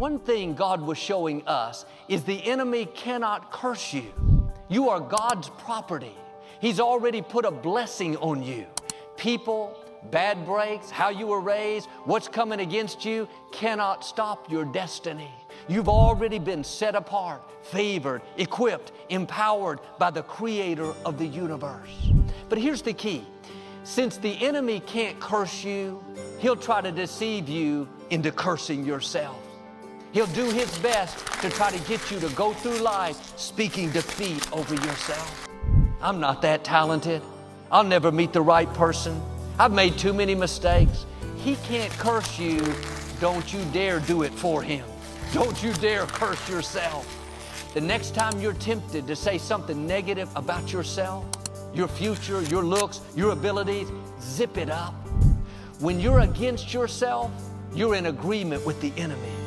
One thing God was showing us is the enemy cannot curse you. You are God's property. He's already put a blessing on you. People, bad breaks, how you were raised, what's coming against you cannot stop your destiny. You've already been set apart, favored, equipped, empowered by the Creator of the universe. But here's the key. Since the enemy can't curse you, he'll try to deceive you into cursing yourself. He'll do his best to try to get you to go through life speaking defeat over yourself. I'm not that talented. I'll never meet the right person. I've made too many mistakes. He can't curse you. Don't you dare do it for him. Don't you dare curse yourself. The next time you're tempted to say something negative about yourself, your future, your looks, your abilities, zip it up. When you're against yourself, you're in agreement with the enemy.